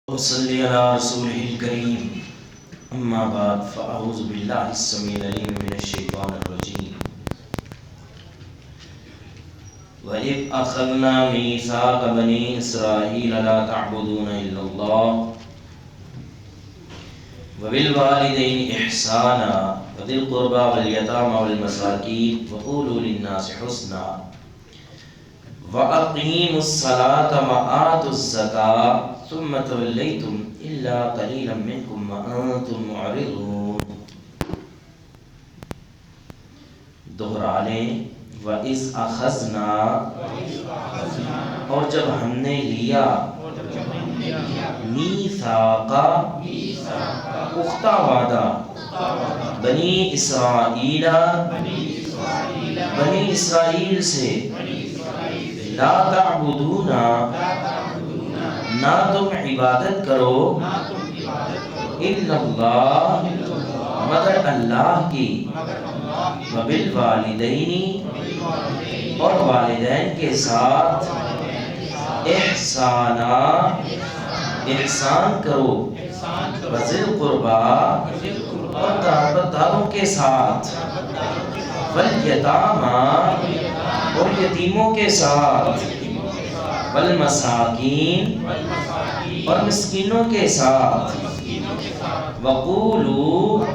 وصلی علی رسولہ الکریم اما بعد فاعوذ باللہ السمیع العلیم من الشیطان الرجیم وَإِذْ أَخَذْنَا مِيثَاقَ بَنِي إِسْرَائِيلَ لَا تَعْبُدُونَ إِلَّا اللَّهَ وَبِالْوَالِدَيْنِ إِحْسَانًا وَذِي الْقُرْبَى وَالْيَتَامَى وَالْمَسَاكِينِ وَقُولُوا لِلنَّاسِ حُسْنًا وَأَقِيمُوا الصَّلَاةَ وَآتُوا الزَّكَاةَ ثُمَّ تَوَلَّيْتُمْ إِلَّا قَلِيلًا مِّنكُمْ وَأَنْتُمْ مُعْرِضُونَ۔ دوہرا لیں وَإِذْ أَخَذْنَا، اور جب ہم نے لیا، میثاقا پختہ وعدہ، بنی اسرائیل بنی اسرائیل سے، لا تعبدون نہ تم عبادت کرو، الا اللہ مگر اللہ کی، وبالوالدین اور والدین کے ساتھ، احسانا احسان کرو، وذی القربی اور قرابت داروں کے ساتھ، والیتامی اور یتیموں کے ساتھ، والمساکین اور مسکینوں کے ساتھ، وقولوا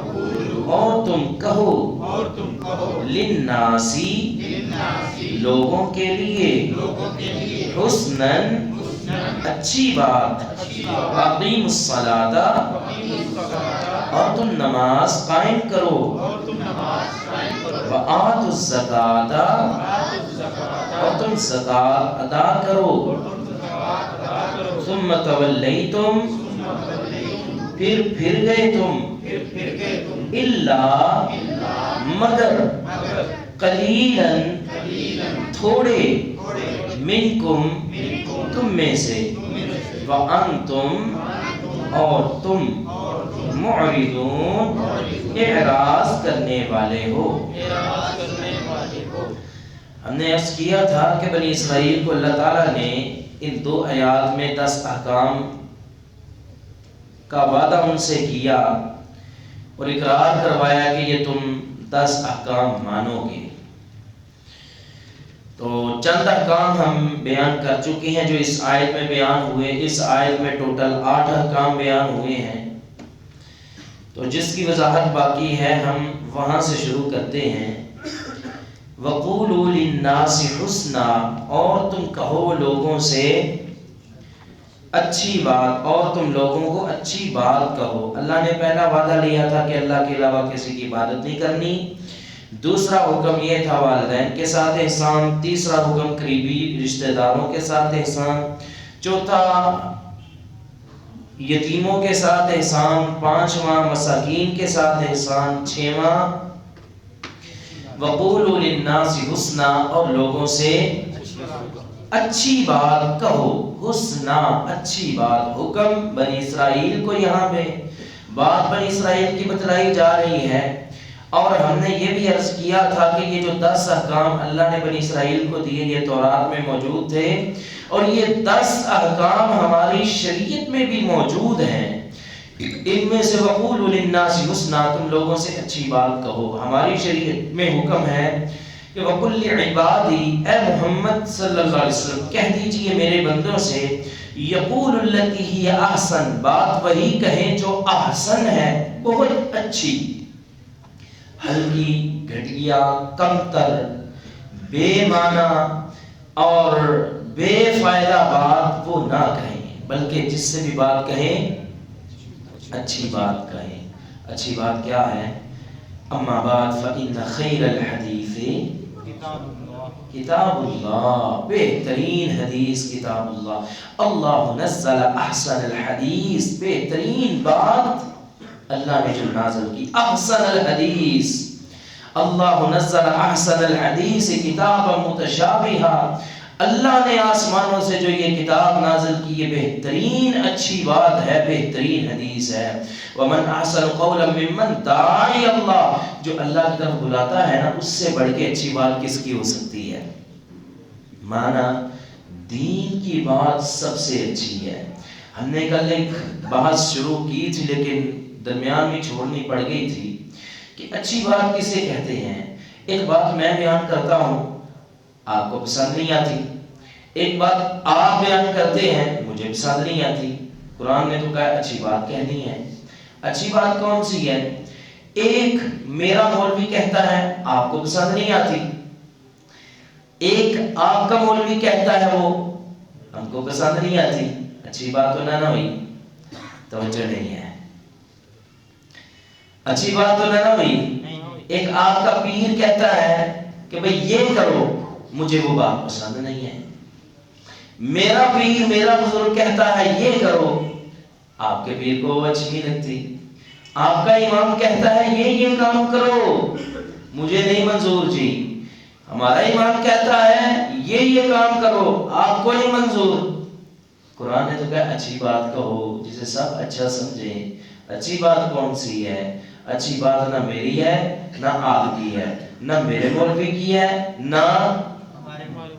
اور تم کہو، للناسی لوگوں کے لیے، حسناً اچھی بات، اقیموا الصلاۃ اور تم نماز قائم کرو، وآتوا الزکاۃ اور تم زکوٰۃ ادا کرو، ثم تولیتم پھر گئے تم، الا مگر، قلیلا تھوڑے، منکم تم میں سے، وانتم اور تم، معرضون اعراض کرنے والے ہو۔ ہم نے عرض کیا تھا کہ بنی اسرائیل کو اللہ تعالیٰ نے ان دو آیات میں 10 احکام کا وعدہ ان سے کیا اور اقرار کروایا کہ یہ تم 10 احکام مانو گے۔ تو چند احکام ہم بیان کر چکے ہیں جو اس آیت میں بیان ہوئے۔ اس آیت میں ٹوٹل 8 احکام بیان ہوئے ہیں، تو جس کی وضاحت باقی ہے ہم وہاں سے شروع کرتے ہیں۔ وَقُولُوا لِلنَّاسِ حُسْنًا اور تم کہو لوگوں سے اچھی بات، اور تم لوگوں کو اچھی بات کہو۔ اللہ نے پہلا وعدہ لیا تھا کہ اللہ کے علاوہ کسی کی عبادت نہیں کرنی، دوسرا حکم یہ تھا والدین کے ساتھ احسان، تیسرا حکم قریبی رشتہ داروں کے ساتھ احسان، چوتھا یتیموں کے ساتھ احسان، پانچواں مساکین کے ساتھ احسان، چھواں وَقُولُوا لِلنَّاسِ حُسْنًا اور لوگوں سے اچھی بات کہو۔ حسنا اچھی بات، حکم بنی اسرائیل کو یہاں پہ بات بنی اسرائیل کی بتلائی جا رہی ہے، اور ہم نے یہ بھی عرض کیا تھا کہ یہ جو 10 احکام اللہ نے بنی اسرائیل کو دیے یہ تورات میں موجود تھے، اور یہ 10 احکام ہماری شریعت میں بھی موجود ہیں۔ ان میں سے وَقُولُوا لِلنَّاسِ حُسْنًا تم لوگوں سے اچھی بات کہو، ہماری شریعت میں حکم ہے کہ وَقُلْ لِعِبَادِي اے محمد صلی اللہ علیہ وسلم کہہ دیجئے میرے بندوں سے، یقول التی ہی احسن بات وہی کہیں جو احسن ہے، بہت اچھی، ہلکی، گھٹیا، کمتر، بے معنی اور بے فائدہ بات وہ نہ کہیں، بلکہ جس سے بھی بات کہیں اچھی بات کہیں۔ اچھی بات کیا ہے؟ اما بعد فإن خیر الحدیث کتاب اللہ، بہترین حدیث کتاب اللہ، اللہ نزل احسن الحدیث، بہترین بات اللہ نے جو نازل کی، احسن الحدیث، اللہ نزل احسن الحدیث کتابا متشابہا، اللہ نے آسمانوں سے جو یہ کتاب نازل کی یہ بہترین اچھی بات ہے، بہترین حدیث ہے۔ وَمَنْ أَحْسَنُ قَوْلًا مِّمَّنْ دَعَا إِلَى اللَّهِ جو اللہ کی طرف بلاتا ہے نا، اس سے بڑھ کے اچھی بات کس کی ہو سکتی ہے؟ معنی دین کی بات سب سے اچھی ہے، ہم نے کل ایک بحث شروع کی تھی لیکن درمیان میں چھوڑنی پڑ گئی تھی کہ اچھی بات کسے کہتے ہیں. ایک بات میں بیان کرتا ہوں آپ کو پسند نہیں آتی، ایک بات آپ بیان کرتے ہیں مجھے پسند نہیں آتی. قرآن نے تو کہا اچھی بات کہنی ہے. اچھی بات کون سی ہے؟ ایک میرا مولوی کہتا ہے آپ کو پسند نہیں آتی، ایک آپ کا مولوی کہتا ہے وہ ہم کو پسند نہیں آتی. اچھی بات تو نہ ہوئی، توجہ نہیں ہے. اچھی بات تو نہ ہوئی. ایک آپ کا پیر کہتا ہے کہ بھئی یہ کرو، مجھے وہ بات پسند نہیں ہے. میرا پیر میرا بزرگ کہتا ہے یہ کرو، آپ کے پیر کو اچھی نہیں لگتی. آپ کا امام کہتا ہے یہ کام کرو، مجھے نہیں منظور جی. ہمارا امام کہتا ہے یہ کام کرو، آپ کو نہیں منظور. قرآن نے تو کہا اچھی بات کہو جسے سب اچھا سمجھیں. اچھی بات کون سی ہے؟ اچھی بات نہ میری ہے نہ آپ کی ہے، نہ میرے مولوی کی ہے نہ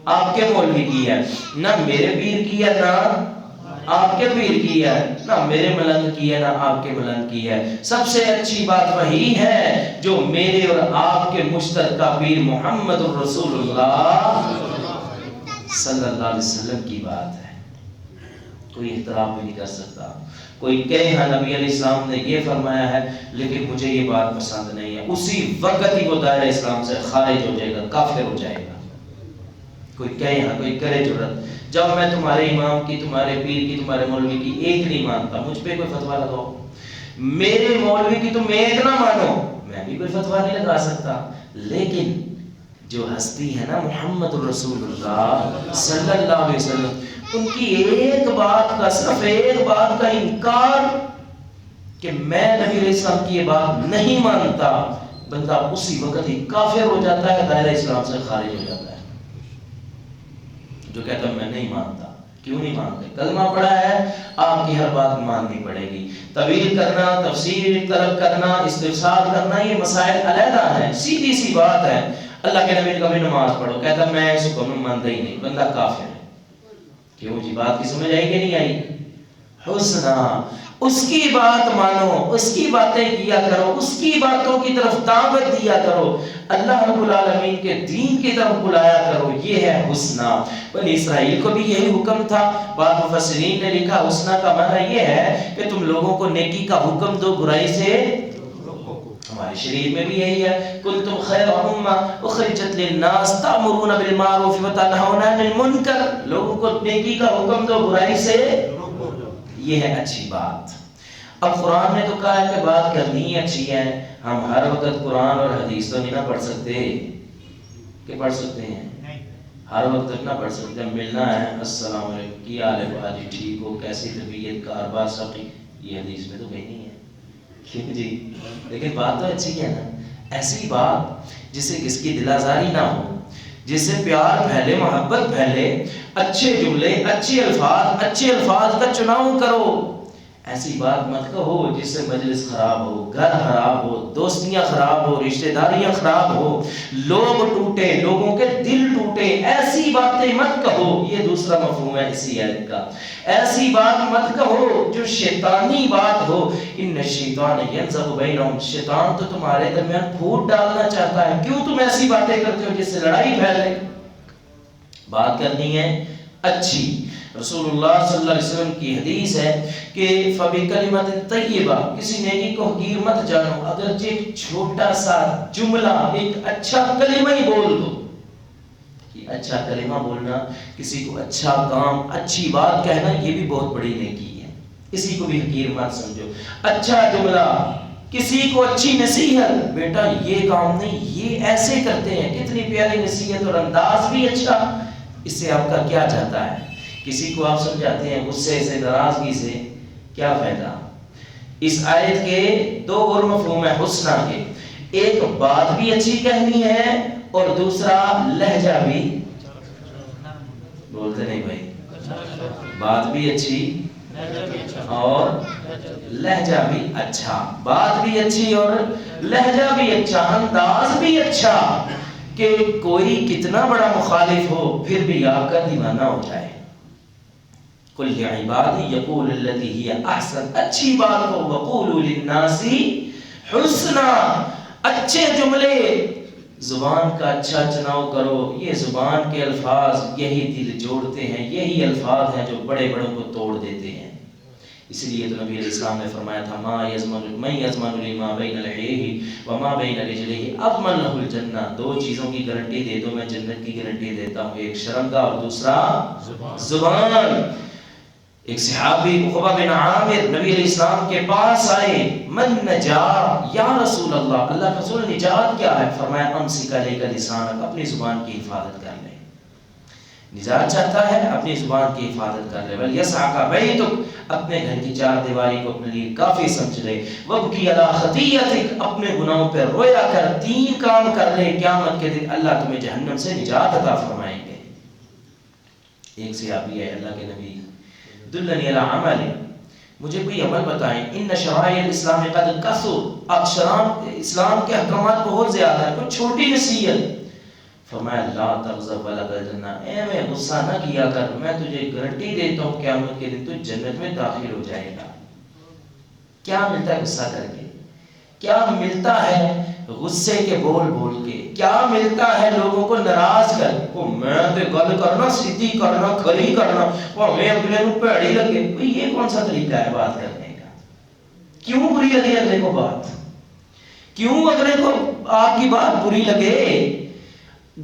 آپ کے مولوی کی ہے، نہ میرے پیر کی ہے نہ آپ کے پیر کی ہے، نہ میرے ملنگ کی ہے نہ آپ کے ملنگ کی ہے. سب سے اچھی بات وہی ہے جو میرے اور آپ کے مشترکہ پیر محمد رسول اللہ صلی اللہ علیہ وسلم کی بات ہے. کوئی اختلاف بھی نہیں کر سکتا. کوئی کہے ہاں نبی علیہ السلام نے یہ فرمایا ہے لیکن مجھے یہ بات پسند نہیں ہے، اسی وقت ہی وہ دائرہ اسلام سے خارج ہو جائے گا، کافر ہو جائے گا. کوئی کہے ہاں، کوئی کرے جرات، جب میں تمہارے امام کی، تمہارے پیر کی، تمہارے مولوی کی ایک نہیں مانتا، مجھ پہ کوئی فتویٰ لگاؤ. میرے مولوی کی تم ایک نہ مانو، میں بھی کوئی فتویٰ نہیں لگا سکتا. لیکن جو ہستی ہے نا محمد رسول اللہ صلی اللہ علیہ وسلم، ان کی ایک بات کا، صرف ایک بات کا انکار کہ میں نبی علیہ السلام کی یہ بات نہیں مانتا، بندہ اسی وقت ہی کافر ہو جاتا ہے، دائرہ اسلام سے خارج ہو جاتا ہے. جو کہتا ہے میں نہیں مانتا. کیوں نہیں مانتے؟ کلمہ پڑھا ہے، آپ کی ہر بات ماننی پڑے گی. طویل کرنا، تفسیر طلب کرنا، استفسار کرنا، یہ مسائل علیحدہ ہیں. سیدھی سی بات ہے. اللہ کے نبی کبھی نماز پڑھو، کہتا ہے میں اس حکم مانتا ہی نہیں، بندہ کافر ہے. کیوں جی؟ بات کی سمجھ آئی کہ نہیں آئی؟ حسنا، اس کی بات مانو، اس کی باتیں کیا کرو، اس کی باتوں کی طرف دعوت دیا کرو، اللہ رب العالمین کے دین کی طرف بلایا کرو. یہ ہے حسنا. بنی اسرائیل کو بھی یہی حکم تھا. بعض مفسرین نے لکھا حسنا کا معنی یہ ہے کہ تم لوگوں کو نیکی کا حکم دو، برائی سے. ہمارے شریعت میں بھی یہی ہے، کنتم خیر امہ اخرجت للناس تأمرون بالمعروف وتنہون عن المنکر. لوگوں کو نیکی کا حکم دو، برائی سے. یہ ہے اچھی بات. اب قرآن نے تو کہا ہے کہ بات کرنی ہی اچھی ہے. ہم ہر وقت قرآن اور حدیث تو نہیں نہ پڑھ سکتے. کہ پڑھ سکتے ہیں؟ ہر وقت نہ پڑھ سکتے. ملنا ہے، السلام علیکم، کی حال ہے بھاجی، ٹھیک ہو، کیسی طبیعت، کاروبار سب ٹھیک، یہ حدیث میں تو کہیں نہیں ہے. کیوں جی؟ لیکن بات تو اچھی ہے نا. ایسی بات جس سے کس کی دل آزاری نہ ہو، جس سے پیار پھیلے، محبت پھیلے، اچھے جملے، اچھے الفاظ کا چناؤ کرو. ایسی بات مت کہو جس سے مجلس خراب ہو، گھر خراب ہو، دوستیاں خراب ہو، رشتہ داریاں خراب ہو، لوگ ٹوٹے، لوگوں کے دل ٹوٹے. ایسی باتیں مت کہو. یہ دوسرا مفہوم ہے اسی آیت کا. ایسی بات مت کہو جو شیطانی بات ہو. ان الشیطان ینزغ بینہم، شیطان تو تمہارے درمیان پھوٹ ڈالنا چاہتا ہے. کیوں تم ایسی باتیں کرتے ہو جس سے لڑائی پھیلے؟ بات کرنی ہے اچھی. رسول اللہ صلی اللہ علیہ وسلم کی حدیث ہے کہ فَبِكَلِمَةٍ طَيِّبَةٍ، کسی نیکی کو حقیر مت جانو. اگرچہ ایک چھوٹا سا جملہ، ایک اچھا کلمہ ہی بول دو. اچھا کلمہ بولنا، کسی کو اچھا کام، اچھی بات کہنا، یہ بھی بہت بڑی نیکی ہے. کسی کو بھی حقیر مت سمجھو. اچھا جملہ، کسی کو اچھی نصیحت، بیٹا یہ کام نہیں، یہ ایسے کرتے ہیں، کتنی پیاری نصیحت اور انداز بھی اچھا. اس سے آپ کا کیا جاتا ہے؟ کسی کو آپ سمجھاتے ہیں غصے سے، ناراضگی سے، کیا فائدہ؟ اس آیت کے دو اور مفہوم ہے حسنہ کے. ایک بات بھی اچھی کہنی ہے اور دوسرا لہجہ بھی. بولتے نہیں بھائی؟ بات بھی اچھی اور لہجہ بھی اچھا. بات بھی اچھی اور لہجہ بھی اچھا، انداز بھی اچھا کہ کوئی کتنا بڑا مخالف ہو پھر بھی آپ کا دیوانہ ہو جائے. قل لعبادی یقول التی ہی احسن، اچھی بات کو، وقولوا للناس حسنا، اچھے جملے، زبان کا اچھا چناؤ کرو. یہ زبان کے الفاظ یہی دل جوڑتے ہیں، یہی الفاظ ہیں جو بڑے بڑوں کو توڑ دیتے ہیں. اس لیے تو نبی علیہ السلام نے فرمایا تھا ما یضمن لما بین لحیہ وما بین رجلیہ اضمن لہ الجنہ. دو چیزوں کی گارنٹی دے دو، میں جنت کی گارنٹی دیتا ہوں، ایک شرم کا اور دوسرا زبان. ایک صحابی عقبہ بن عامر نبی علیہ السلام کے پاس آئے، من نجا یا رسول اللہ، اللہ کا رسول نجات کیا ہے؟ فرمایا امسک علیک لسانک، اپنی زبان کی حفاظت کر لے. نجات چاہتا ہے اپنی زبان کی حفاظت کر لے. ولیسعک بیتک، اپنے گھر کی چار دیواری کو اپنے لیے کافی سمجھ لے. وابکی علی خطیئتک، اپنے گناہوں پہ رویا کر، 3 کام کر لے، قیامت کے دن اللہ تمہیں جہنم سے نجات عطا فرمائیں گے. ایک صحابی ہے، اللہ کے نبی، دلنی علی عمل، مجھے کوئی عمل بتائیں. ان شرائع الاسلام قد کثر، اب اسلام کے احکامات بہت زیادہ ہیں، کوئی چھوٹی نصیحت. فرمایا لا تغضب ولد الجنہ، اے میں غصہ نہ کیا کر، میں تجھے گارنٹی دیتا ہوں قیامت کے دن تو جنت میں داخل ہو جائے گا. کیا ملتا ہے غصہ کر کے؟ کیا ملتا ہے غصے کے بول بول کے؟ کیا ملتا ہے لوگوں کو ناراض کر کے؟ میں تو گل کرنا، سیدھی کرنا، کھری کرنا، میں اگلے کو پیڑی لگے. یہ کون سا طریقہ ہے بات کرنے کا؟ کیوں بری لگے اگلے کو بات؟ کیوں اگلے کو آپ کی بات بری لگے؟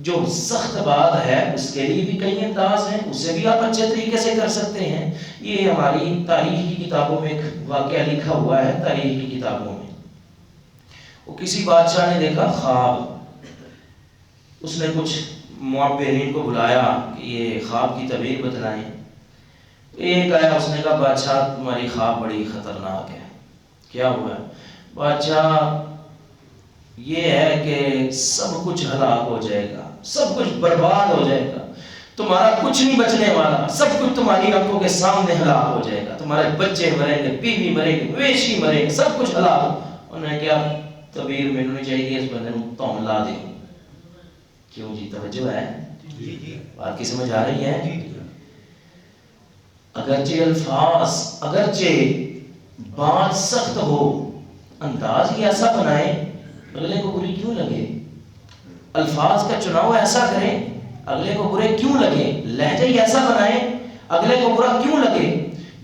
جو سخت بات ہے اس کے لیے بھی کئی انداز ہیں، اسے بھی آپ اچھے طریقے سے کر سکتے ہیں. یہ ہماری تاریخ کی کتابوں میں ایک واقعہ لکھا ہوا ہے، تاریخ کی کتابوں میں. وہ کسی بادشاہ نے دیکھا خواب، اس نے کچھ معبرین کو بلایا کہ یہ خواب کی تعبیر بتلائیں. ایک آیا، اس نے کہا بادشاہ تمہاری خواب بڑی خطرناک ہے. کیا ہوا؟ بادشاہ یہ ہے کہ سب کچھ ہلاک ہو جائے گا، سب کچھ برباد ہو جائے گا، تمہارا کچھ نہیں بچنے والا، سب کچھ تمہاری آنکھوں کے سامنے ہلاک ہو جائے گا، تمہارے بچے مریں گے، بیوی مرے گی، مویشی مرے گے، سب کچھ ہلاک. انہوں نے کیا تعبیر میں نہیں چاہیے اس بندے کو تم لا دے. کیوں جی؟ توجہ ہے؟ بات کی سمجھ آ رہی ہے؟ اگرچہ الفاظ، اگرچہ بات سخت ہو، انداز ہی ایسا بنائے اگلے کو بری کیوں لگے. الفاظ کا چناؤ ایسا کریں اگلے کو برے کیوں لگے. لہجہ ہی ایسا بنائیں اگلے کو برا کیوں لگے.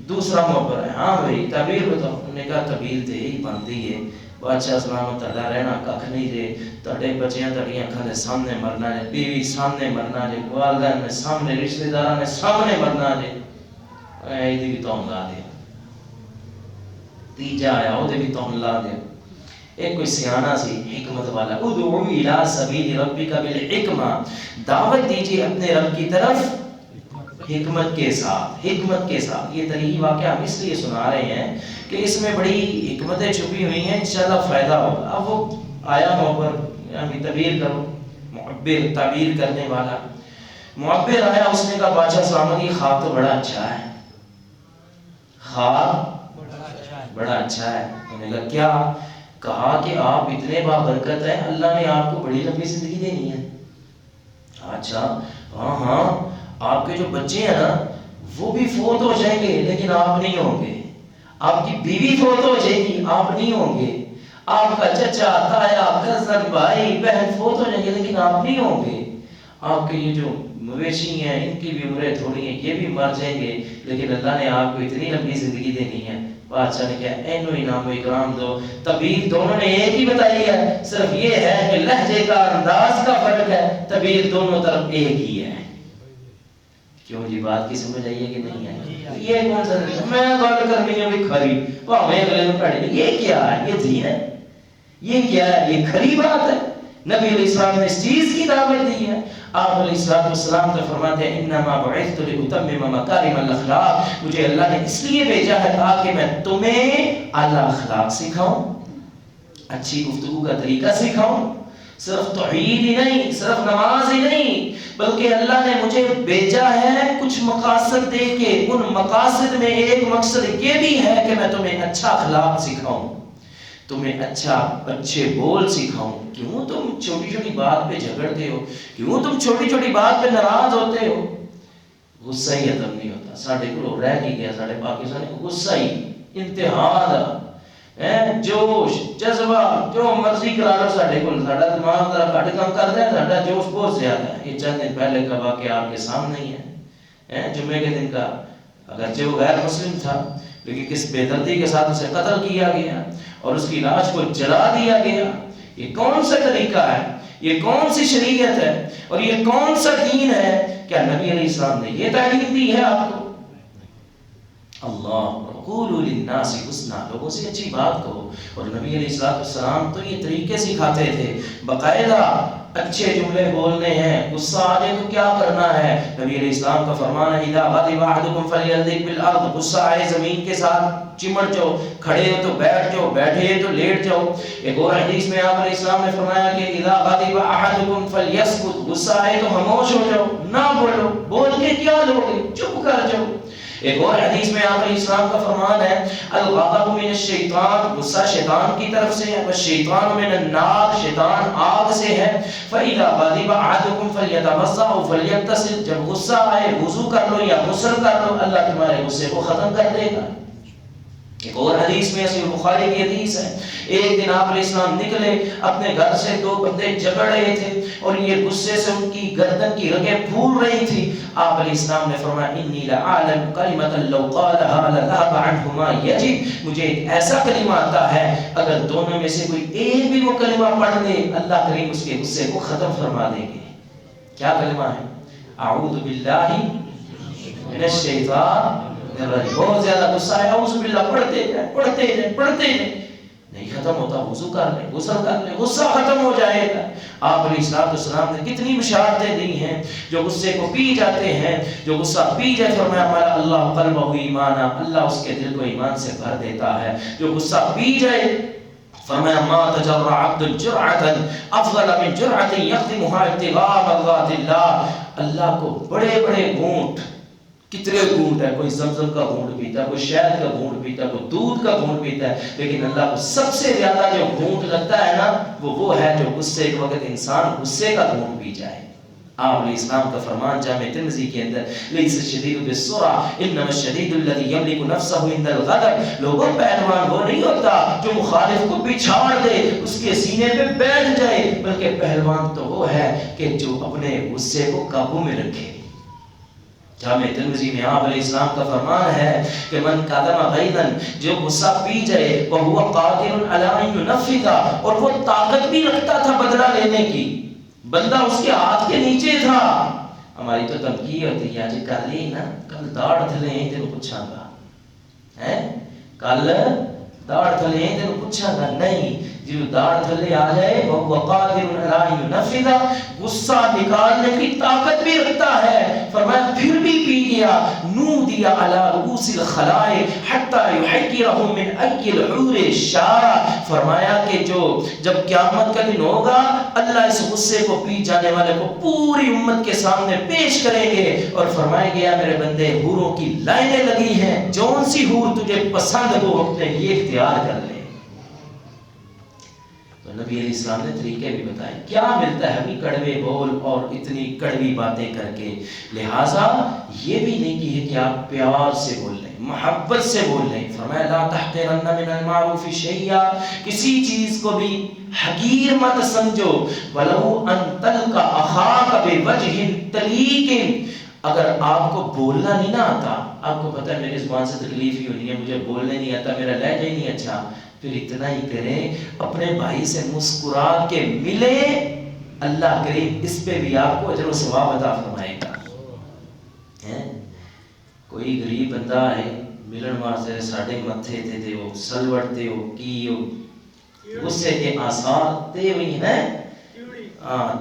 دوسرا معبر ہے، ہاں بھائی تعبیر بتاؤ. انہوں نے کہا تعبیر تے ہی بنتی ہے بادشاہ سلامت تڑا رہنا کھ نہیں دے، تڑے بچیاں تڑی اکھاں دے سامنے مرنا جے، بیوی سامنے مرنا جے، والدین نے سامنے، رشتہ داراں نے سامنے مرنا جے. اے دی بھی تم لا دے. تیجا آیا وہ بھی تم لا دے. ایک کوئی سیانہ سی حکمت والا، ادعو الی سبیل ربک بالحکمہ، دعوت دیجیے اپنے رب کی طرف حکمت کے ساتھ. حکمت کے ساتھ. یہ تاریخی واقعہ ہم اس لیے سنا رہے ہیں کہ اس میں بڑی حکمتیں چھپی ہوئی ہیں، انشاءاللہ فائدہ ہوگا. اب وہ آیا معبر، یعنی تعبیر کرو، معبر تعبیر کرنے والا معبر آیا. اس نے کہا بادشاہ سلامت یہ خواب تو بڑا اچھا ہے، خواب بڑا اچھا ہے. انہوں نے کہا کیا؟ کہا کہ آپ اتنے بابرکت ہیں، اللہ نے آپ کو بڑی لمبی زندگی دینی ہے. اچھا، ہاں ہاں، آپ کے جو بچے ہیں نا وہ بھی فوت ہو جائیں گے لیکن آپ نہیں ہوں گے. آپ کی بیوی فوت ہو جائے گی، آپ نہیں ہوں گے. آپ کا چچا، تایا، کزن، بھائی، بہن فوت ہو جائیں گے لیکن آپ نہیں ہوں گے. آپ کے یہ جو مویشی ہیں ان کی بھی عمریں تھوڑی ہیں، یہ بھی مر جائیں گے لیکن اللہ نے آپ کو اتنی لمبی زندگی دینی ہے. بادشاہ نے کہا اینو انعام و اکرام دو. تعبیر دونوں نے ایک ہی بتائی ہے، صرف یہ ہے کہ لہجے کا، انداز کا فرق ہے. تعبیر دونوں طرف ایک ہی ہے. کیوں جی؟ بات کی سمجھ آئیے کہ نہیں ہے؟ یہ کون سا میں بات کرنی ہے بھی کھری میں اگلے میں پڑھ لی، یہ کیا ہے؟ یہ دین ہے؟ یہ کیا ہے؟ یہ کھری بات ہے؟ نبی علیہ السلام نے اس چیز کی دعوت دی ہے. آپ علیہ السلام تو فرماتے ہیں انما بعثت لاتمم مکارم الاخلاق، مجھے اللہ نے اس لیے بھیجا ہے تاکہ میں تمہیں اعلی اخلاق سکھاؤں، اچھی گفتگو کا طریقہ سکھاؤں. صرف توحید ہی نہیں، صرف نماز ہی نہیں، بلکہ اللہ نے مجھے بھیجا ہے کچھ مقاصد دے کے. ان مقاصد میں ایک مقصد یہ بھی ہے کہ میں تمہیں اچھا اخلاق سکھاؤں، تمہیں اچھے بول سکھاؤں. کیوں تم چھوٹی چھوٹی بات پہ جھگڑتے ہو؟ کیوں تم چھوٹی چھوٹی بات پہ ناراض ہوتے ہو؟ غصہ ہی ختم نہیں ہوتا. ساڈے کول رہ کی گیا ساڈے پاکستان غصہ ہی انتہا دا جوش جذبہ جو مرضی کرا لو ساڈے کول. ساڈا دماغ ذرا گھٹ کام کردا ہے, ساڈا جوش بہت زیادہ ہے. یہ چند دن پہلے کا واقعہ آپ کے سامنے ہی ہے. جمعے کے دن کا, اگرچہ وہ غیر مسلم تھا لیکن کس بے دردی کے ساتھ اسے قتل کیا گیا اور اس کی لاش کو جلا دیا گیا. یہ کون سا طریقہ ہے, یہ کون سی شریعت ہے اور یہ کون سا دین ہے؟ کیا نبی علیہ السلام نے یہ تعلیم دی ہے آپ کو؟ اللہ قولوا للناس حسنا, لوگوں سے اچھی بات کہو. اور نبی علیہ السلام تو یہ طریقے سکھاتے تھے, باقاعدہ اچھے جملے بولنے ہیں. غصہ آ جائے تو کیا کرنا ہے؟ نبی علیہ السلام کا فرمان ہے اذا غضب احدکم فلیلدغ بالارض, غصہ آئے زمین کے ساتھ چمٹ جاؤ, کھڑے ہو تو بیٹھ جاؤ, بیٹھے ہو تو لیٹ جاؤ. ایک اور حدیث میں آپ علیہ السلام نے فرمایا کہ اذا غضب احدکم فلیسکت, غصہ آئے تو خاموش ہو جاؤ, نہ بولو. بول کے کیا لوگے, چپ کر جاؤ. ایک اور حدیث میں آپ علیہ السلام کا فرمان ہے الغضب من الشیطان, غصہ شیطان کی طرف سے ہے. والشیطان من النار, شیطان آگ سے ہے. فإذا غضب أحدكم فليتوضأ أو فليغتسل, جب غصہ آئے وضو کر لو یا غسل کر لو, اللہ تمہارے غصے کو ختم کر دے گا. ایک اور حدیث میں صحیح بخاری کی حدیث ہے, ایک دن آپ علیہ السلام نکلے, اپنے گھر سے دو بندے جھگڑ رہے تھے اور یہ غصے سے ان کی گردن کی رگیں پھول رہی تھی. آپ علیہ السلام نے فرمایا انی لأعلم کلمۃ لو قالها لذهب عنه ما یجب, مجھے ایک ایسا کلمہ آتا ہے اگر دونوں میں سے کوئی ایک بھی وہ کلمہ پڑھ لے اللہ کریم اس کے غصے کو ختم فرما دیں گے. کیا کلمہ ہے؟ اعوذ باللہ من الشیطان, بہت زیادہ غصہ ہے, اعوذ باللہ پڑھتے جائیں پڑھتے جائیں پڑھتے جائیں, نہیں ختم ہوتا. وضو کر لیں, غسل کر لیں, غصہ ختم ہو جائے گا. آپ علیہ السلام نے کتنی بشارتیں دی ہیں جو غصے کو پی جاتے ہیں. جو غصہ پی جائے فرمایا مالا اللہ قلبہ ایمانا, اللہ اس کے دل کو ایمان سے بھر دیتا ہے. جو غصہ پی جائے فرمایا ما تجرع عبد جرعة افضل من جرعة يقدمها ابتغاء مرضات اللہ, اللہ کو بڑے بڑے گھونٹ, کتنے گھونٹ ہے, کوئی زمزم کا گھونٹ پیتا ہے, کوئی شہد کا گھونٹ پیتا ہے, کوئی دودھ کا گھونٹ پیتا ہے, لیکن اللہ کو سب سے زیادہ جو گھونٹ لگتا ہے نا وہ ہے جو غصے کے وقت انسان غصے کا گھونٹ پی جائے. آپ علیہ السلام کا فرمان جامع ترمذی کے اندر لیس الشدید بالسرعہ انما الشدید الذی یملک نفسہ عند الغضب, لوگوں پہلوان وہ نہیں ہوتا جو مخالف کو پچھاڑ دے اس کے سینے پہ بیٹھ جائے, بلکہ پہلوان تو وہ ہے کہ جو اپنے غصے کو قابو میں رکھے. جامع ترمذی میں آپ علیہ السلام کا فرمان ہے کہ من کظم غیظا, جو غصہ پی جائے وهو قادر علی ان ينفذ, اور وہ طاقت بھی رکھتا تھا بدلہ لینے کی, بندہ اس کے ہاتھ کے نیچے تھا. ہماری تو دھمکی ہوتی ہے آج کل ہی نا, کل داڑھ تھلے تینوں پوچھاں گا, کل داڑھ تھلے تینوں پوچھاں گا. نہیں, جو داڑھ تھلے آ جائے وہ قادر علی ينفذ, غصہ نکالنے کی طاقت بھی رکھتا ہے. فرمایا پھر بھی پی گیا. نودی علی رؤوس الخلائق حتی یحکرهم من اکی الحور الشارع, فرمایا کہ جو جب قیامت کا دن ہوگا اللہ اس غصے کو پی جانے والے کو پوری امت کے سامنے پیش کریں گے اور فرمائے گیا میرے بندے حوروں کی لائنیں لگی ہیں, جون سی حور تجھے پسند ہو اپنے لیے اختیار کر لے. نبی علیہ السلام نے طریقے بھی بتائے. کیا ملتا ہے ابھی کڑوے بول اور اتنی کڑوی باتیں کر کے؟ لہٰذا یہ بھی نہیں کی ہے کہ آپ پیار سے بول لیں, محبت سے بول لیں. فرمایا لا تحقرن من المعروف شیئا, کسی چیز کو بھی حقیر مت سمجھو. ولو ان تلقى اخاك بوجه طلیق, اگر آپ کو بولنا نہیں نہ آتا, آپ کو پتہ ہے میری زبان سے تکلیف ہی ہونی ہے, مجھے بولنے نہیں آتا, میرا لہجہ ہی نہیں اچھا, پھر اتنا ہی کریں اپنے بھائی سے مسکرا کے ملے, اللہ کریم اس پہ بھی آپ کو اجر و ثواب عطا فرمائے گا. کوئی غریب بندہ ہے ملن واسطے ساڈے متھے تے وہ سلوٹتے ہو کی ہو غصے کے آثار تیوری ہیں,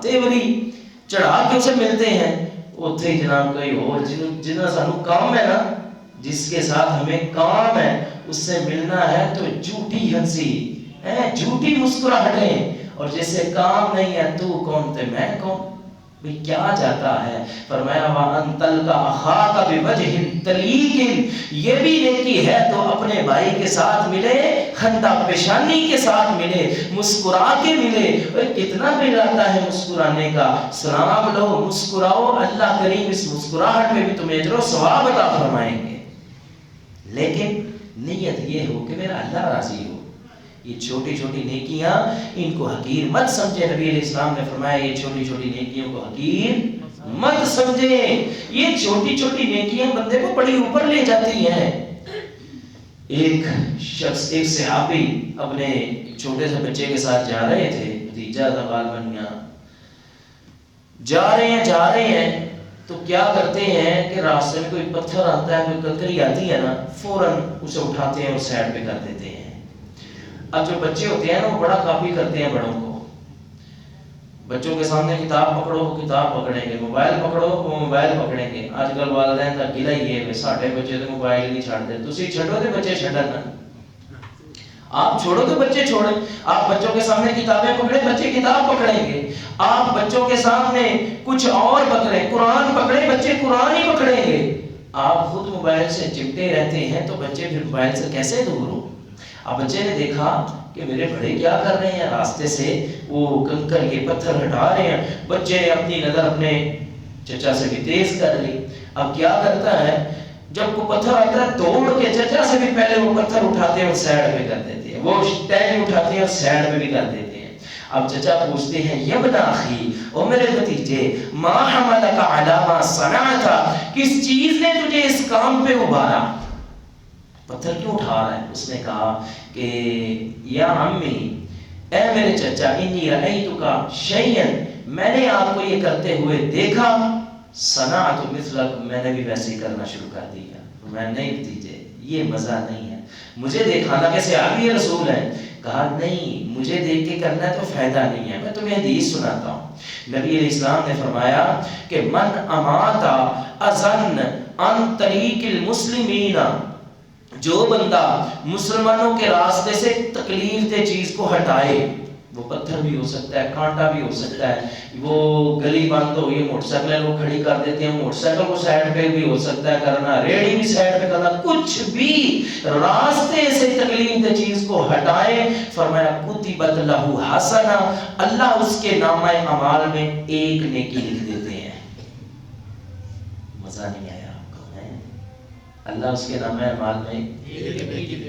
تیوری چڑھا کے اسے ملتے ہیں. اتھے جناب کوئی اور جنہاں سانو کام ہے نا, جس کے ساتھ ہمیں کام ہے اس سے ملنا ہے تو جھوٹی ہنسی, جھوٹی مسکراہٹیں, اور جس سے کام نہیں ہے تو کون تے میں کون. بھئی کیا چاہتا ہے؟ فرمایا وَأَن تَلْقَ أَخَاكَ بِوَجْهٍ طَلِيقٍ، یہ بھی نیکی ہے تو اپنے بھائی کے ساتھ ملے، خندہ پیشانی کے ساتھ ملے، مسکرا کے ملے۔ اور کتنا بل آتا ہے مسکرانے کا، سلام لو، مسکراؤ، اللہ کریم اس مسکراہٹ میں بھی تمہیں اجر و ثواب عطا فرمائیں گے۔ لیکن نیت یہ ہو کہ میرا اللہ راضی ہو۔ یہ چھوٹی چھوٹی نیکیاں ان کو حقیر مت سمجھے، نبی علیہ السلام نے فرمایا یہ چھوٹی چھوٹی نیکیوں کو حقیر مت سمجھیں، یہ چھوٹی چھوٹی نیکیاں بندے کو بڑی اوپر لے جاتی ہیں۔ ایک شخص، ایک صحابی اپنے چھوٹے سے بچے کے ساتھ جا رہے تھے، بھتیجا تھا غالباً، جا رہے ہیں تو کیا کرتے ہیں کہ راستے میں کوئی پتھر آتا ہے، کوئی کنکری آتی ہے نا، فوراً اسے اٹھاتے ہیں اور سائڈ پہ کر دیتے ہیں۔ اب جو بچے ہوتے ہیں نا وہ بڑا کاپی کرتے ہیں بڑوں کو، بچوں کے سامنے کتاب پکڑو وہ کتاب پکڑیں گے، موبائل پکڑو وہ موبائل پکڑیں گے۔ آج کل والدین کا گلہ ہی ہے ساڈے بچے تو موبائل نہیں چھڑتے، تسی چھڈو تے بچے چھڈن نا، آپ چھوڑو تو بچے چھوڑیں۔ آپ بچوں کے سامنے کتابیں پکڑیں، بچے کتاب پکڑیں گے۔ آپ بچوں کے سامنے کچھ اور پکڑیں، قرآن پکڑیں، بچے قرآن ہی پکڑیں گے۔ آپ خود موبائل سے چمٹے رہتے ہیں تو بچے پھر موبائل سے کیسے دور ہو؟ اب بچے نے دیکھا کہ میرے بڑے کیا کر رہے ہیں، راستے سے وہ کنکر یہ پتھر ہٹا رہے ہیں، بچے اپنی نظر اپنے چچا سے بھی تیز کر لی۔ اب کیا کرتا ہے، جب وہ پتھر آتا ہے دوڑ کے چچا سے بھی پہلے وہ پتھر اٹھاتے ہیں اور سائڈ پہ کر دیتے ہیں، وہ ٹہنی اٹھاتے ہیں اور سائڈ پہ بھی کر دیتے ہیں۔ اب چچا پوچھتے ہیں یبن اخی، او میرے بھتیجے، ما حملک علی ما صنعت، کس چیز نے تجھے اس کام پہ ابھارا، پتھر کیوں اٹھا رہا ہے؟ اس نے کہا کہ یا عمی، اے میرے چچا، انی رأیتک شیئا، میں نے آپ کو یہ کرتے ہوئے دیکھا، صنعت مثلک، میں نے بھی ویسے ہی کرنا شروع کر دیا۔ میں نہیں بھتیجے، یہ مزہ نہیں ہے، مجھے دیکھانا کیسے صحابی رسول ہے؟ کہا نہیں، مجھے دیکھ کے کرنا تو فائدہ نہیں ہے، میں تمہیں حدیث سناتا ہوں۔ نبی علیہ السلام نے فرمایا کہ من امات اذن عن طریق المسلمین، جو بندہ مسلمانوں کے راستے سے تکلیف دہ چیز کو ہٹائے، وہ پتھر بھی ہو سکتا ہے، کانٹا بھی ہو سکتا ہے، وہ گلی بند ہو یہ موٹر سائیکلیں لوگ کھڑی کر دیتے ہیں، موٹر سائیکل کو سائڈ پہ بھی ہو سکتا ہے کرنا، ریڑھی بھی سائڈ پہ کرنا، کچھ بھی راستے سے تکلیف دہ چیز کو ہٹائے، فرمایا کتبت لہ حسنہ، اللہ اس کے نامہ اعمال میں ایک نیکی لکھ دیتے ہیں۔ مزہ نہیں آیا آپ کو؟ اللہ اس کے نامہ اعمال میں،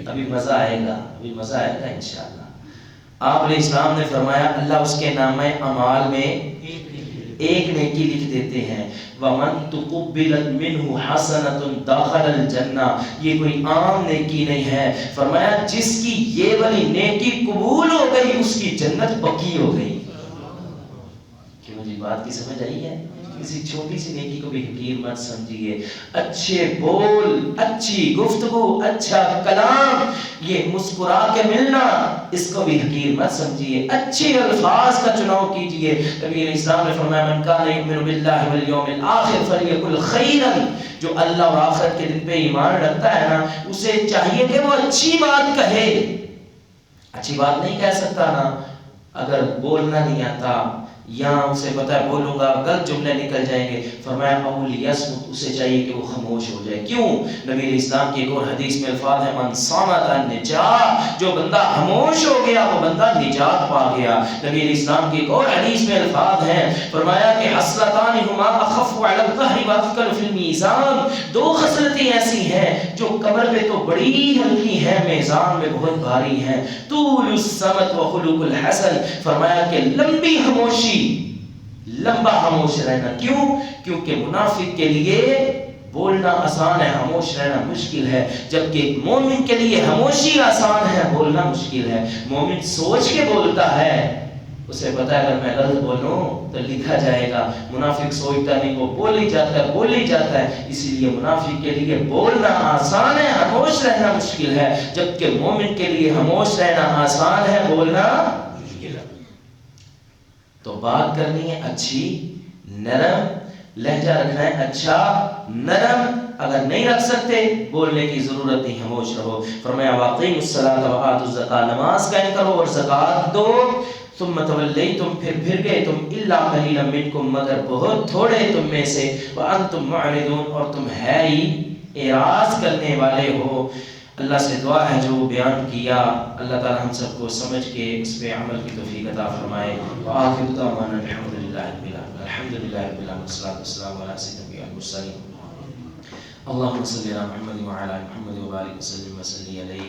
ابھی مزہ آئے گا، ابھی مزہ آئے گا انشاءاللہ۔ آپ علیہ السلام نے فرمایا اللہ اس کے نامہ اعمال میں ایک نیکی لکھ دیتے ہیں۔ وَمَن تُقُبِّلَتْ مِنْهُ حَسَنَةٌ دَخَلَ الْجَنَّةِ، یہ کوئی عام نیکی نہیں ہے، فرمایا جس کی یہ والی نیکی قبول ہو گئی اس کی جنت پکی ہو گئی۔ کیوں جی بات کی سمجھ آئی ہے؟ کسی چھوٹی سی نیکی کو بھی حقیر مت سمجھیے، اچھے بول، اچھی گفتگو، اچھا کلام، یہ مسکرا کے ملنا، اس کو بھی حقیر مت سمجھیے، اچھے الفاظ کا چناؤ کیجئے۔ نبی علیہ السلام نے فرمایا من کان یؤمن باللہ والیوم الآخر فلیقل خیرا، جو اللہ اور آخرت کے دن پہ ایمان رکھتا ہے نا، اسے چاہیے کہ وہ اچھی بات کہے۔ اچھی بات نہیں کہہ سکتا نا، اگر بولنا نہیں آتا یا اسے پتہ ہے بولوں گا غلط جملے نکل جائیں گے، فرمایا اول یصمت، اسے چاہیے کہ وہ خاموش ہو جائے۔ کیوں؟ نبی علیہ السلام کی ایک اور حدیث میں الفاظ ہے من صامت نجا، جو بندہ خاموش ہو گیا وہ بندہ نجات پا گیا۔ نبی علیہ السلام کی ایک اور حدیث میں الفاظ ہیں، فرمایا کہ خصلتان ہما اخف علی الظہر واثقل فی المیزان، دو خصلتیں ایسی ہیں جو کمر پہ تو بڑی ہلکی ہیں، میزان میں بہت بھاری ہیں، طول الصمت و خلق الحسن، فرمایا کہ لمبی خاموشی، لمبا خاموش رہنا۔ کیوں؟ کیونکہ منافق کے لیے بولنا آسان ہے، خاموش رہنا مشکل ہے، جبکہ ایک مومن کے لیے خاموشی آسان ہے، بولنا مشکل ہے۔ مومن سوچ کے بولتا ہے، اسے پتا ہے اگر میں غلط بولوں تو لکھا جائے گا، منافق سوچتا نہیں، وہ بول ہی جاتا ہے، اسی لیے منافق کے لیے بولنا آسان ہے، خاموش رہنا مشکل ہے، جبکہ مومن کے لیے خاموش رہنا آسان ہے، بولنا مشکل ہے۔ تو بات کرنی ہے اچھی، نرم، لہجہ رکھنا ہے اچھا نرم، اگر نہیں رکھ سکتے بولنے کی ضرورت نہیں، خاموش رہو۔ فرمایا واقعی الصلاۃ و آتوا الزکاۃ، نماز قائم کرو اور زکات دو۔ ثم تولیتم پھر گئے تم الا قلیلا منکم مگر بہت تھوڑے تم میں سے وانتم معرضون اور تم ہے ہی اعراض کرنے والے ہو. اللہ سے دعا ہے جو وہ بیان کیا اللہ تعالی ہم سب کو سمجھ کے اس پہ عمل کی توفیق عطا فرمائے. وآخر دعوانا الحمدللہ رب العالمین الحمدللہ رب العالمین والصلاة والسلام علی سیدنا المرسلین. اللہم صلی علی محمد وعلی محمد وبارک وسلم وصلی علیہ.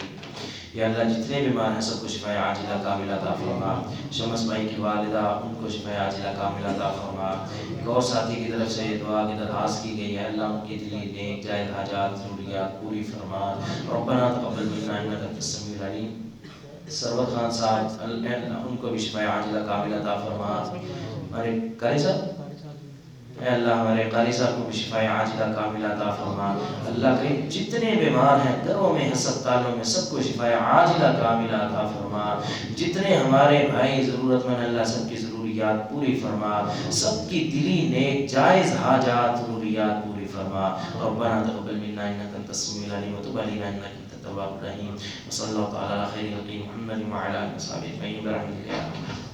یا اللہ جتنے بیمار ہیں سب کو شفاء عاجلہ کاملہ عطا فرما. شمس بھائی کی والدہ ان کو شفاء عاجلہ کاملہ عطا فرما. ایک اور ساتھی کی طرف سے دعا کی درخواست کی گئی ہے اللہ ان کی دلی نیک جائز حاجات ضروریات پوری فرما. ربنا تقبل منا انک انت السمیع العلیم. سرور خان صاحب ان کو بھی شفاء عاجلہ کاملہ عطا فرما. ہمارے قاری صاحب اے اللہ ہمارے قاری صاحب کو بھی شفاء عاجلہ کاملہ عطا فرما. اللہ کریم جتنے بیمار ہیں گھروں میں ہسپتالوں میں سب کو شفاء عاجلہ کاملہ عطا فرما. جتنے ہمارے بھائی ضرورت مند اللہ سب کی ضروریات پوری فرما. سب کی دلی نیک جائز حاجات ضروریات پوری فرما. ربنا تقبل منا انک انت السمیع العلیم وتب علینا انک انت التواب الرحیم. وصلی اللہ تعالی علی خیر خلقہ محمد وعلی آلہ وصحبہ اجمعین برحمتک یا ارحم الراحمین.